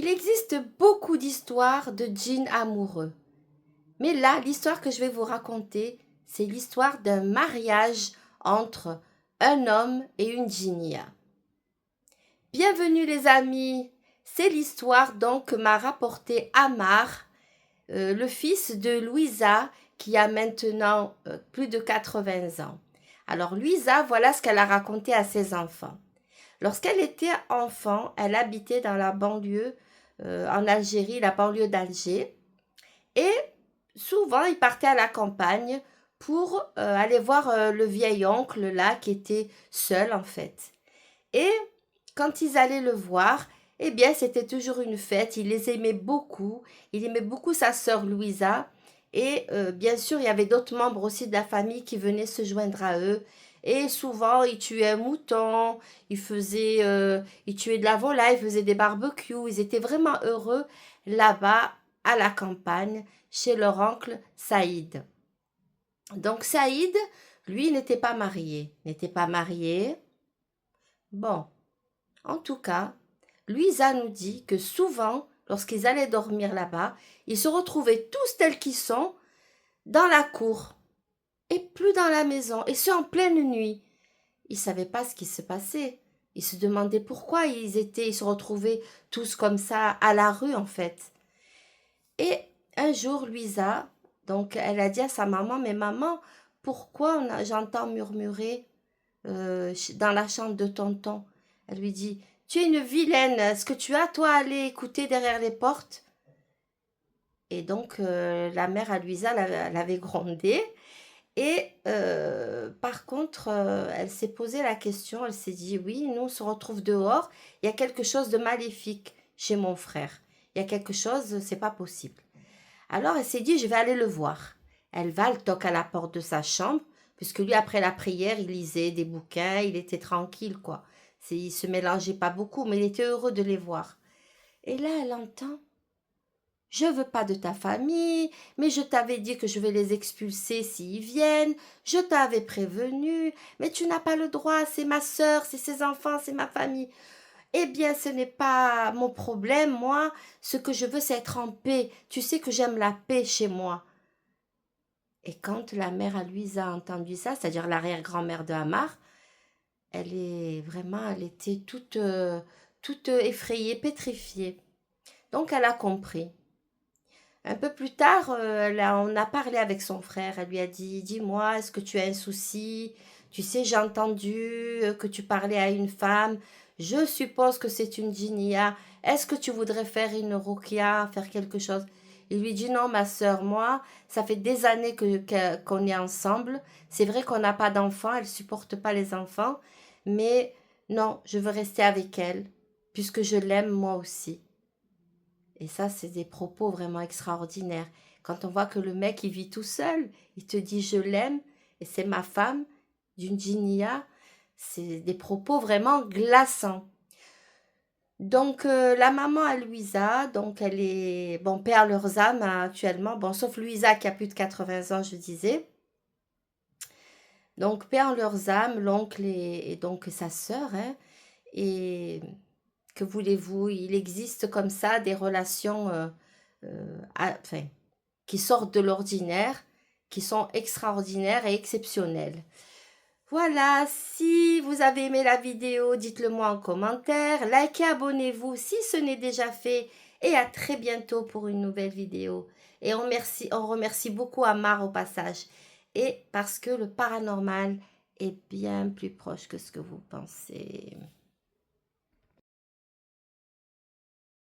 Il existe beaucoup d'histoires de djinns amoureux. Mais là, l'histoire que je vais vous raconter, c'est l'histoire d'un mariage entre un homme et une djinnia. Bienvenue les amis, c'est l'histoire donc que m'a rapporté Amar, le fils de Louisa qui a maintenant plus de 80 ans. Alors Louisa, voilà ce qu'elle a raconté à ses enfants. Lorsqu'elle était enfant, elle habitait dans la banlieue en Algérie, la banlieue d'Alger. Et souvent, ils partaient à la campagne pour aller voir le vieil oncle là qui était seul en fait. Et quand ils allaient le voir, eh bien, c'était toujours une fête. Il les aimait beaucoup. Il aimait beaucoup sa sœur Louisa. Et bien sûr, il y avait d'autres membres aussi de la famille qui venaient se joindre à eux. Et souvent, ils tuaient un mouton, ils tuaient de la volaille, ils faisaient des barbecues. Ils étaient vraiment heureux là-bas, à la campagne, chez leur oncle Saïd. Donc Saïd, lui, n'était pas marié. N'était pas marié. Bon, en tout cas, Louisa nous dit que souvent, lorsqu'ils allaient dormir là-bas, ils se retrouvaient tous tels qu'ils sont dans la cour et plus dans la maison, et ce en pleine nuit. Ils ne savaient pas ce qui se passait. Ils se demandaient pourquoi ils se retrouvaient tous comme ça à la rue en fait. Et un jour, Louisa, donc elle a dit à sa maman, mais maman, pourquoi j'entends murmurer dans la chambre de tonton? Elle lui dit, tu es une vilaine, est-ce que tu as, toi, à aller écouter derrière les portes? Et donc, la mère à Louisa l'avait grondée. Et par contre, elle s'est posé la question, elle s'est dit, oui, nous, on se retrouve dehors, il y a quelque chose de maléfique chez mon frère. Il y a quelque chose, c'est pas possible. Alors, elle s'est dit, je vais aller le voir. Elle va, elle toque à la porte de sa chambre, puisque lui, après la prière, il lisait des bouquins, il était tranquille, quoi. Il se mélangeait pas beaucoup, mais il était heureux de les voir. Et là, elle entend, je veux pas de ta famille, mais je t'avais dit que je vais les expulser s'ils viennent, je t'avais prévenu, mais tu n'as pas le droit, c'est ma sœur, c'est ses enfants, c'est ma famille. Eh bien, ce n'est pas mon problème, moi. Ce que je veux, c'est être en paix. Tu sais que j'aime la paix chez moi. Et quand la mère à Louisa a entendu ça, c'est-à-dire l'arrière-grand-mère de Hamar, elle était toute effrayée, pétrifiée. Donc, elle a compris. Un peu plus tard, on a parlé avec son frère. Elle lui a dit, dis-moi, est-ce que tu as un souci? Tu sais, j'ai entendu que tu parlais à une femme. Je suppose que c'est une djinnia. Est-ce que tu voudrais faire une ruqya, faire quelque chose? Il lui dit, non, ma sœur, moi, ça fait des années qu'on est ensemble. C'est vrai qu'on n'a pas d'enfants, elle supporte pas les enfants. Mais non, je veux rester avec elle, puisque je l'aime moi aussi. Et ça, c'est des propos vraiment extraordinaires. Quand on voit que le mec, il vit tout seul, il te dit je l'aime et c'est ma femme d'une djinnia, c'est des propos vraiment glaçants. Donc, la maman à Louisa, donc elle est, bon, perd leurs âmes hein, actuellement, bon, sauf Louisa qui a plus de 80 ans, je disais. Donc, perd leurs âmes, l'oncle et donc sa sœur, hein, et que voulez-vous, il existe comme ça des relations enfin, qui sortent de l'ordinaire, qui sont extraordinaires et exceptionnelles. Voilà, si vous avez aimé la vidéo, dites-le moi en commentaire, likez, abonnez-vous si ce n'est déjà fait et à très bientôt pour une nouvelle vidéo. Et on remercie beaucoup Amar au passage et parce que le paranormal est bien plus proche que ce que vous pensez.